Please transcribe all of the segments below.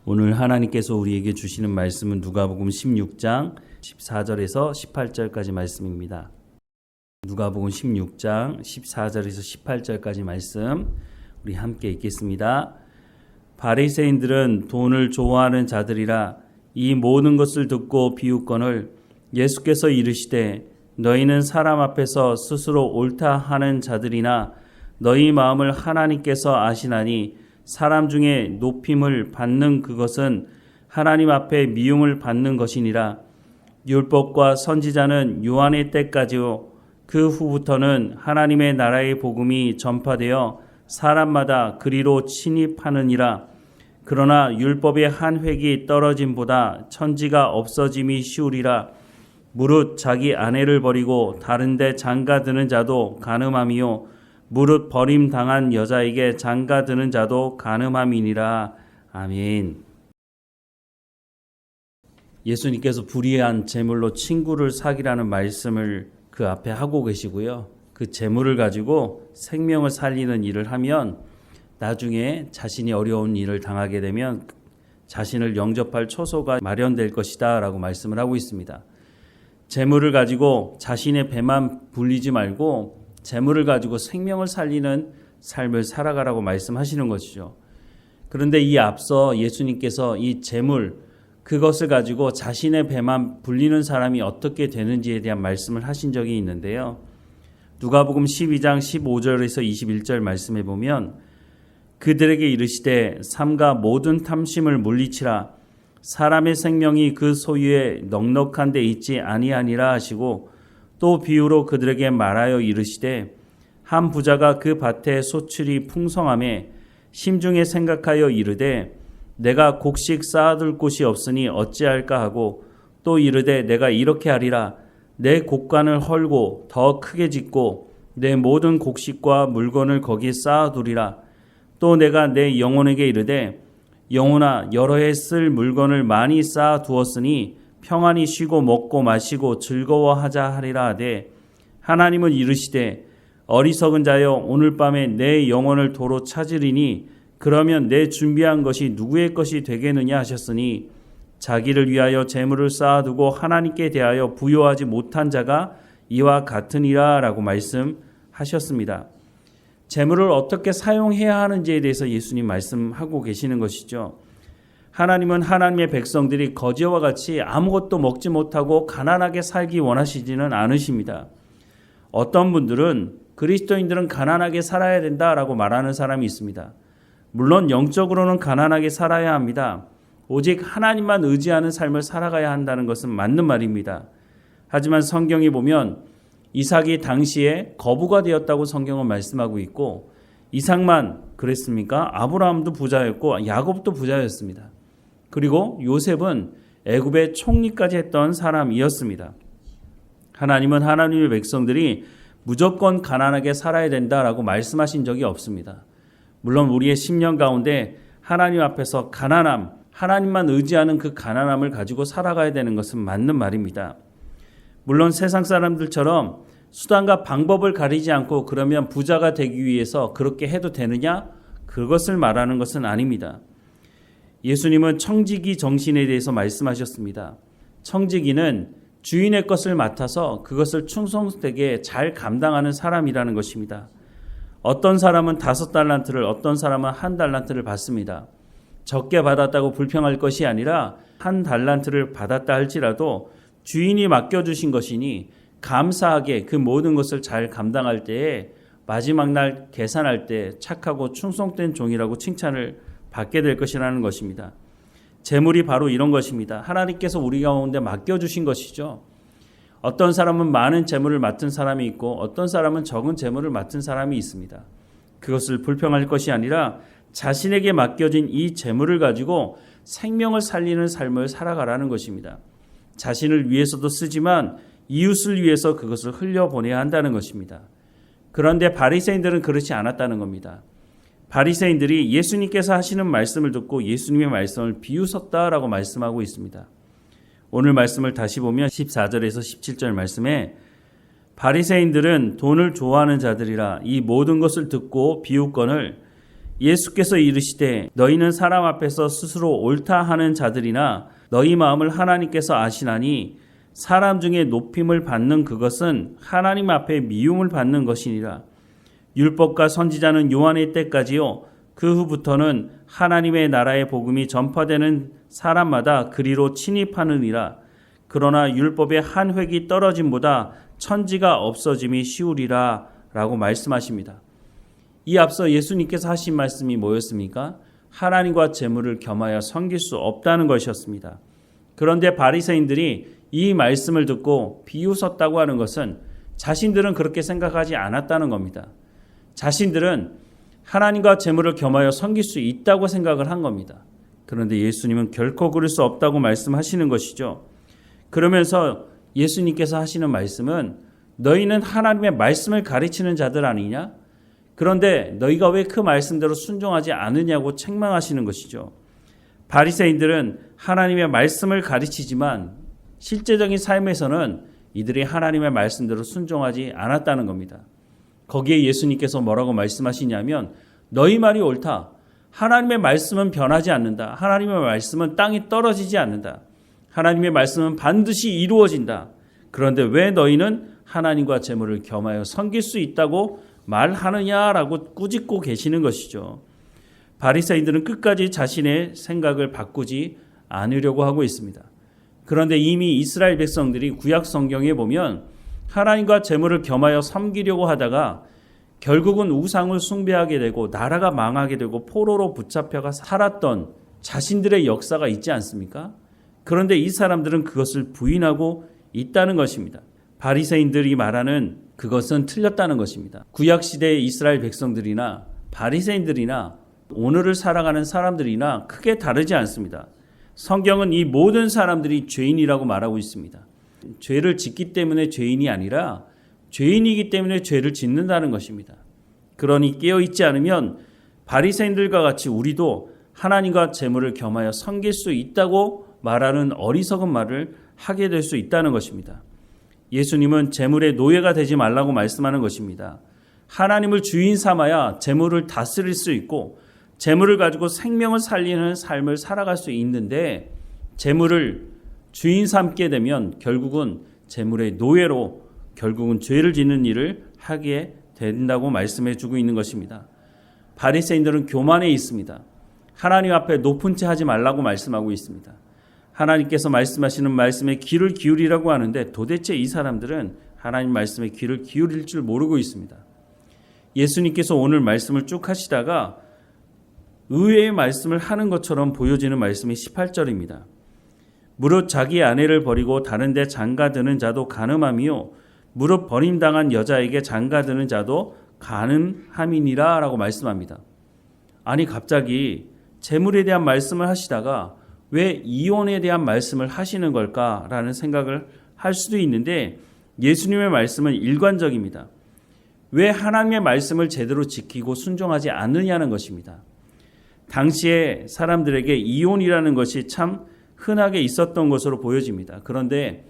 오늘 하나님께서 우리에게 주시는 말씀은 누가복음 16장 14절에서 18절까지 말씀입니다. 누가복음 16장 14절에서 18절까지 말씀 우리 함께 읽겠습니다. 바리새인들은 돈을 좋아하는 자들이라 이 모든 것을 듣고 비웃거늘 예수께서 이르시되 너희는 사람 앞에서 스스로 옳다 하는 자들이나 너희 마음을 하나님께서 아시나니 사람 중에 높임을 받는 그것은 하나님 앞에 미움을 받는 것이니라. 율법과 선지자는 요한의 때까지요 그 후부터는 하나님의 나라의 복음이 전파되어 사람마다 그리로 침입하느니라. 그러나 율법의 한 획이 떨어짐보다 천지가 없어짐이 쉬우리라. 무릇 자기 아내를 버리고 다른 데 장가드는 자도 간음함이요 무릇 버림당한 여자에게 장가드는 자도 간음함이니라. 아멘. 예수님께서 불의한 재물로 친구를 사귀라는 말씀을 그 앞에 하고 계시고요. 그 재물을 가지고 생명을 살리는 일을 하면 나중에 자신이 어려운 일을 당하게 되면 자신을 영접할 처소가 마련될 것이다 라고 말씀을 하고 있습니다. 재물을 가지고 자신의 배만 불리지 말고 재물을 가지고 생명을 살리는 삶을 살아가라고 말씀하시는 것이죠. 그런데 이 앞서 예수님께서 이 재물, 그것을 가지고 자신의 배만 불리는 사람이 어떻게 되는지에 대한 말씀을 하신 적이 있는데요. 누가복음 12장 15절에서 21절 말씀해 보면 그들에게 이르시되 삼가 모든 탐심을 물리치라. 사람의 생명이 그 소유에 넉넉한 데 있지 아니하니라 하시고 또 비유로 그들에게 말하여 이르시되 한 부자가 그 밭에 소출이 풍성함에 심중에 생각하여 이르되 내가 곡식 쌓아둘 곳이 없으니 어찌할까 하고 또 이르되 내가 이렇게 하리라. 내 곡간을 헐고 더 크게 짓고 내 모든 곡식과 물건을 거기 쌓아두리라. 또 내가 내 영혼에게 이르되 영혼아 여러 해 쓸 물건을 많이 쌓아두었으니 평안히 쉬고 먹고 마시고 즐거워하자 하리라 하되 하나님은 이르시되 어리석은 자여 오늘 밤에 내 영혼을 도로 찾으리니 그러면 내 준비한 것이 누구의 것이 되겠느냐 하셨으니 자기를 위하여 재물을 쌓아두고 하나님께 대하여 부요하지 못한 자가 이와 같으니라 라고 말씀하셨습니다. 재물을 어떻게 사용해야 하는지에 대해서 예수님 말씀하고 계시는 것이죠. 하나님은 하나님의 백성들이 거지와 같이 아무것도 먹지 못하고 가난하게 살기 원하시지는 않으십니다. 어떤 분들은 그리스도인들은 가난하게 살아야 된다라고 말하는 사람이 있습니다. 물론 영적으로는 가난하게 살아야 합니다. 오직 하나님만 의지하는 삶을 살아가야 한다는 것은 맞는 말입니다. 하지만 성경에 보면 이삭이 당시에 거부가 되었다고 성경은 말씀하고 있고 이삭만 그랬습니까? 아브라함도 부자였고 야곱도 부자였습니다. 그리고 요셉은 애굽의 총리까지 했던 사람이었습니다. 하나님은 하나님의 백성들이 무조건 가난하게 살아야 된다라고 말씀하신 적이 없습니다. 물론 우리의 심령 가운데 하나님 앞에서 가난함, 하나님만 의지하는 그 가난함을 가지고 살아가야 되는 것은 맞는 말입니다. 물론 세상 사람들처럼 수단과 방법을 가리지 않고 그러면 부자가 되기 위해서 그렇게 해도 되느냐? 그것을 말하는 것은 아닙니다. 예수님은 청지기 정신에 대해서 말씀하셨습니다. 청지기는 주인의 것을 맡아서 그것을 충성되게 잘 감당하는 사람이라는 것입니다. 어떤 사람은 5달란트를 어떤 사람은 1달란트를 받습니다. 적게 받았다고 불평할 것이 아니라 1달란트를 받았다 할지라도 주인이 맡겨주신 것이니 감사하게 그 모든 것을 잘 감당할 때에 마지막 날 계산할 때 착하고 충성된 종이라고 칭찬을 받게 될 것이라는 것입니다. 재물이 바로 이런 것입니다. 하나님께서 우리 가운데 맡겨주신 것이죠. 어떤 사람은 많은 재물을 맡은 사람이 있고 어떤 사람은 적은 재물을 맡은 사람이 있습니다. 그것을 불평할 것이 아니라 자신에게 맡겨진 이 재물을 가지고 생명을 살리는 삶을 살아가라는 것입니다. 자신을 위해서도 쓰지만 이웃을 위해서 그것을 흘려보내야 한다는 것입니다. 그런데 바리새인들은 그렇지 않았다는 겁니다. 바리새인들이 예수님께서 하시는 말씀을 듣고 예수님의 말씀을 비웃었다라고 말씀하고 있습니다. 오늘 말씀을 다시 보면 14절에서 17절 말씀에 바리새인들은 돈을 좋아하는 자들이라 이 모든 것을 듣고 비웃거늘 예수께서 이르시되 너희는 사람 앞에서 스스로 옳다 하는 자들이나 너희 마음을 하나님께서 아시나니 사람 중에 높임을 받는 그것은 하나님 앞에 미움을 받는 것이니라. 율법과 선지자는 요한의 때까지요 그 후부터는 하나님의 나라의 복음이 전파되는 사람마다 그리로 침입하느니라. 그러나 율법의 한 획이 떨어짐보다 천지가 없어짐이 쉬우리라 라고 말씀하십니다. 이 앞서 예수님께서 하신 말씀이 뭐였습니까? 하나님과 재물을 겸하여 섬길 수 없다는 것이었습니다. 그런데 바리새인들이 이 말씀을 듣고 비웃었다고 하는 것은 자신들은 그렇게 생각하지 않았다는 겁니다. 자신들은 하나님과 재물을 겸하여 섬길 수 있다고 생각을 한 겁니다. 그런데 예수님은 결코 그럴 수 없다고 말씀하시는 것이죠. 그러면서 예수님께서 하시는 말씀은 너희는 하나님의 말씀을 가르치는 자들 아니냐? 그런데 너희가 왜 그 말씀대로 순종하지 않느냐고 책망하시는 것이죠. 바리새인들은 하나님의 말씀을 가르치지만 실제적인 삶에서는 이들이 하나님의 말씀대로 순종하지 않았다는 겁니다. 거기에 예수님께서 뭐라고 말씀하시냐면 너희 말이 옳다. 하나님의 말씀은 변하지 않는다. 하나님의 말씀은 땅에 떨어지지 않는다. 하나님의 말씀은 반드시 이루어진다. 그런데 왜 너희는 하나님과 재물을 겸하여 섬길 수 있다고 말하느냐라고 꾸짖고 계시는 것이죠. 바리새인들은 끝까지 자신의 생각을 바꾸지 않으려고 하고 있습니다. 그런데 이미 이스라엘 백성들이 구약 성경에 보면 하나님과 재물을 겸하여 섬기려고 하다가 결국은 우상을 숭배하게 되고 나라가 망하게 되고 포로로 붙잡혀가 살았던 자신들의 역사가 있지 않습니까? 그런데 이 사람들은 그것을 부인하고 있다는 것입니다. 바리새인들이 말하는 그것은 틀렸다는 것입니다. 구약시대의 이스라엘 백성들이나 바리새인들이나 오늘을 살아가는 사람들이나 크게 다르지 않습니다. 성경은 이 모든 사람들이 죄인이라고 말하고 있습니다. 죄를 짓기 때문에 죄인이 아니라 죄인이기 때문에 죄를 짓는다는 것입니다. 그러니 깨어있지 않으면 바리새인들과 같이 우리도 하나님과 재물을 겸하여 섬길 수 있다고 말하는 어리석은 말을 하게 될 수 있다는 것입니다. 예수님은 재물의 노예가 되지 말라고 말씀하는 것입니다. 하나님을 주인 삼아야 재물을 다스릴 수 있고 재물을 가지고 생명을 살리는 삶을 살아갈 수 있는데 재물을 주인 삼게 되면 결국은 재물의 노예로 결국은 죄를 짓는 일을 하게 된다고 말씀해 주고 있는 것입니다. 바리새인들은 교만에 있습니다. 하나님 앞에 높은 채 하지 말라고 말씀하고 있습니다. 하나님께서 말씀하시는 말씀에 귀를 기울이라고 하는데 도대체 이 사람들은 하나님 말씀에 귀를 기울일 줄 모르고 있습니다. 예수님께서 오늘 말씀을 쭉 하시다가 의외의 말씀을 하는 것처럼 보여지는 말씀이 18절입니다. 무릇 자기 아내를 버리고 다른 데 장가드는 자도 간음함이요 무릇 버림당한 여자에게 장가드는 자도 간음함이니라 라고 말씀합니다. 아니 갑자기 재물에 대한 말씀을 하시다가 왜 이혼에 대한 말씀을 하시는 걸까라는 생각을 할 수도 있는데 예수님의 말씀은 일관적입니다. 왜 하나님의 말씀을 제대로 지키고 순종하지 않느냐는 것입니다. 당시에 사람들에게 이혼이라는 것이 참 흔하게 있었던 것으로 보여집니다. 그런데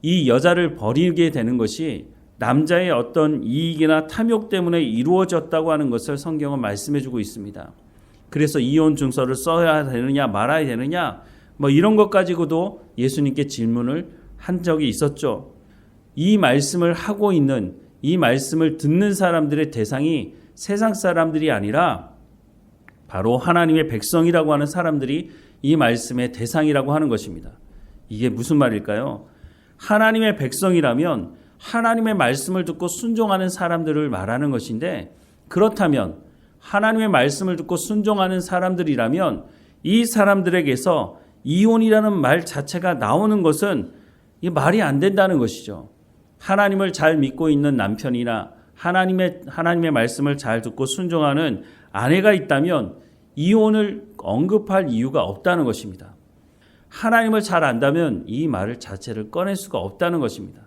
이 여자를 버리게 되는 것이 남자의 어떤 이익이나 탐욕 때문에 이루어졌다고 하는 것을 성경은 말씀해주고 있습니다. 그래서 이혼 증서를 써야 되느냐 말아야 되느냐 이런 것 가지고도 예수님께 질문을 한 적이 있었죠. 이 말씀을 하고 있는 이 말씀을 듣는 사람들의 대상이 세상 사람들이 아니라 바로 하나님의 백성이라고 하는 사람들이 이 말씀의 대상이라고 하는 것입니다. 이게 무슨 말일까요? 하나님의 백성이라면 하나님의 말씀을 듣고 순종하는 사람들을 말하는 것인데 그렇다면 하나님의 말씀을 듣고 순종하는 사람들이라면 이 사람들에게서 이혼이라는 말 자체가 나오는 것은 이 말이 안 된다는 것이죠. 하나님을 잘 믿고 있는 남편이나 하나님의 말씀을 잘 듣고 순종하는 아내가 있다면 이혼을 언급할 이유가 없다는 것입니다. 하나님을 잘 안다면 이 말을 자체를 꺼낼 수가 없다는 것입니다.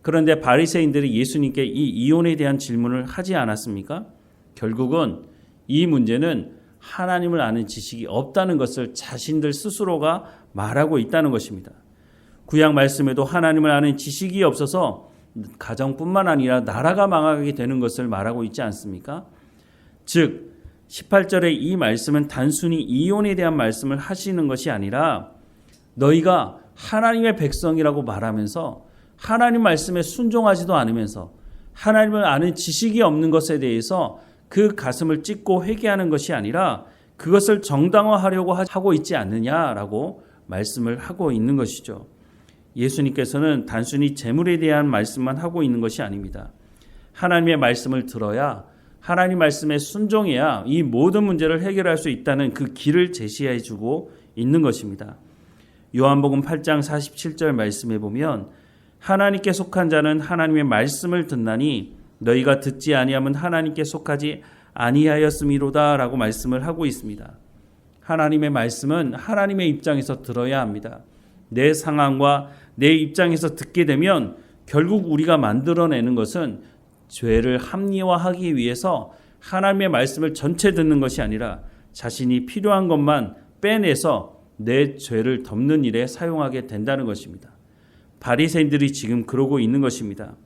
그런데 바리새인들이 예수님께 이 이혼에 대한 질문을 하지 않았습니까? 결국은 이 문제는 하나님을 아는 지식이 없다는 것을 자신들 스스로가 말하고 있다는 것입니다. 구약 말씀에도 하나님을 아는 지식이 없어서 가정뿐만 아니라 나라가 망하게 되는 것을 말하고 있지 않습니까? 즉 18절의 이 말씀은 단순히 이혼에 대한 말씀을 하시는 것이 아니라 너희가 하나님의 백성이라고 말하면서 하나님 말씀에 순종하지도 않으면서 하나님을 아는 지식이 없는 것에 대해서 그 가슴을 찢고 회개하는 것이 아니라 그것을 정당화하려고 하고 있지 않느냐라고 말씀을 하고 있는 것이죠. 예수님께서는 단순히 재물에 대한 말씀만 하고 있는 것이 아닙니다. 하나님의 말씀을 들어야 하나님 말씀에 순종해야 이 모든 문제를 해결할 수 있다는 그 길을 제시해 주고 있는 것입니다. 요한복음 8장 47절 말씀에 보면 하나님께 속한 자는 하나님의 말씀을 듣나니 너희가 듣지 아니하면 하나님께 속하지 아니하였음이로다 라고 말씀을 하고 있습니다. 하나님의 말씀은 하나님의 입장에서 들어야 합니다. 내 상황과 내 입장에서 듣게 되면 결국 우리가 만들어내는 것은 죄를 합리화하기 위해서 하나님의 말씀을 전체 듣는 것이 아니라 자신이 필요한 것만 빼내서 내 죄를 덮는 일에 사용하게 된다는 것입니다. 바리새인들이 지금 그러고 있는 것입니다.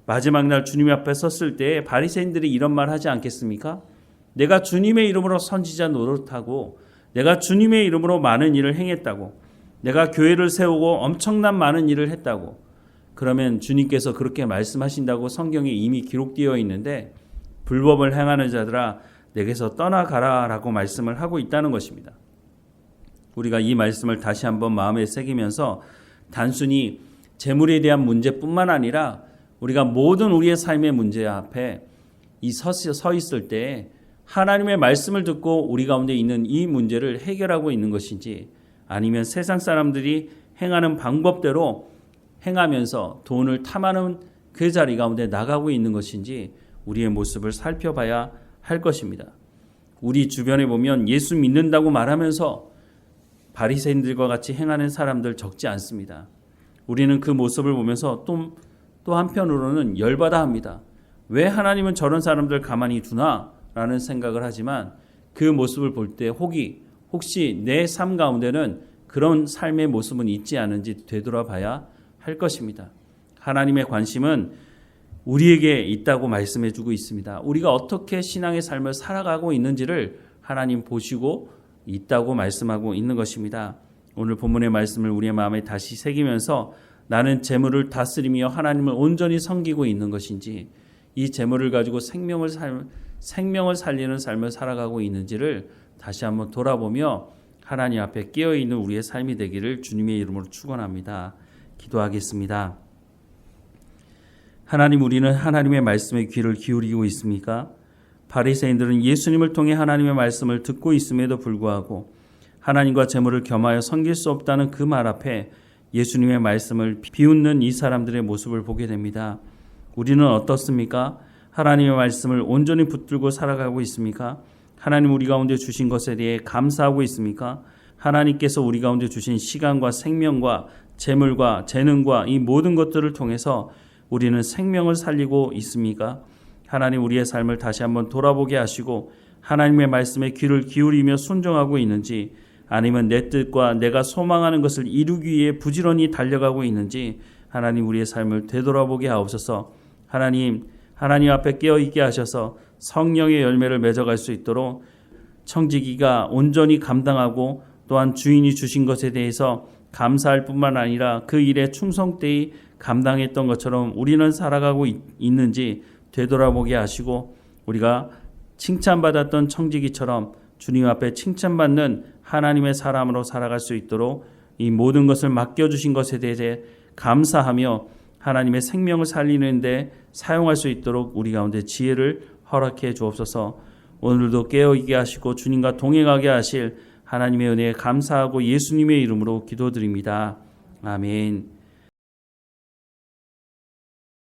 마지막 날 주님 앞에 섰을 때 바리새인들이 이런 말 하지 않겠습니까? 내가 주님의 이름으로 선지자 노릇하고 내가 주님의 이름으로 많은 일을 행했다고 내가 교회를 세우고 엄청난 많은 일을 했다고 그러면 주님께서 그렇게 말씀하신다고 성경에 이미 기록되어 있는데 불법을 행하는 자들아 내게서 떠나가라 라고 말씀을 하고 있다는 것입니다. 우리가 이 말씀을 다시 한번 마음에 새기면서 단순히 재물에 대한 문제뿐만 아니라 우리가 모든 우리의 삶의 문제 앞에 서 있을 때 하나님의 말씀을 듣고 우리 가운데 있는 이 문제를 해결하고 있는 것인지 아니면 세상 사람들이 행하는 방법대로 행하면서 돈을 탐하는 그 자리 가운데 나가고 있는 것인지 우리의 모습을 살펴봐야 할 것입니다. 우리 주변에 보면 예수 믿는다고 말하면서 바리새인들과 같이 행하는 사람들 적지 않습니다. 우리는 그 모습을 보면서 또 한편으로는 열받아 합니다. 왜 하나님은 저런 사람들 가만히 두나? 라는 생각을 하지만 그 모습을 볼 때 혹시 내 삶 가운데는 그런 삶의 모습은 있지 않은지 되돌아봐야 할 것입니다. 하나님의 관심은 우리에게 있다고 말씀해 주고 있습니다. 우리가 어떻게 신앙의 삶을 살아가고 있는지를 하나님 보시고 있다고 말씀하고 있는 것입니다. 오늘 본문의 말씀을 우리의 마음에 다시 새기면서 나는 재물을 다스리며 하나님을 온전히 섬기고 있는 것인지 이 재물을 가지고 생명을 살리는 삶을 살아가고 있는지를 다시 한번 돌아보며 하나님 앞에 깨어있는 우리의 삶이 되기를 주님의 이름으로 축원합니다. 기도하겠습니다. 하나님, 우리는 하나님의 말씀에 귀를 기울이고 있습니까? 바리새인들은 예수님을 통해 하나님의 말씀을 듣고 있음에도 불구하고 하나님과 재물을 겸하여 섬길 수 없다는 그 말 앞에 예수님의 말씀을 비웃는 이 사람들의 모습을 보게 됩니다. 우리는 어떻습니까? 하나님의 말씀을 온전히 붙들고 살아가고 있습니까? 하나님 우리 가운데 주신 것에 대해 감사하고 있습니까? 하나님께서 우리 가운데 주신 시간과 생명과 재물과 재능과 이 모든 것들을 통해서 우리는 생명을 살리고 있습니까? 하나님 우리의 삶을 다시 한번 돌아보게 하시고 하나님의 말씀에 귀를 기울이며 순종하고 있는지 아니면 내 뜻과 내가 소망하는 것을 이루기 위해 부지런히 달려가고 있는지 하나님 우리의 삶을 되돌아보게 하옵소서. 하나님 앞에 깨어있게 하셔서 성령의 열매를 맺어갈 수 있도록 청지기가 온전히 감당하고 또한 주인이 주신 것에 대해서 감사할 뿐만 아니라 그 일에 충성되이 감당했던 것처럼 우리는 살아가고 있는지 되돌아보게 하시고 우리가 칭찬받았던 청지기처럼 주님 앞에 칭찬받는 하나님의 사람으로 살아갈 수 있도록 이 모든 것을 맡겨주신 것에 대해 감사하며 하나님의 생명을 살리는 데 사용할 수 있도록 우리 가운데 지혜를 허락해 주옵소서. 오늘도 깨어있게 하시고 주님과 동행하게 하실 하나님의 은혜에 감사하고 예수님의 이름으로 기도드립니다. 아멘.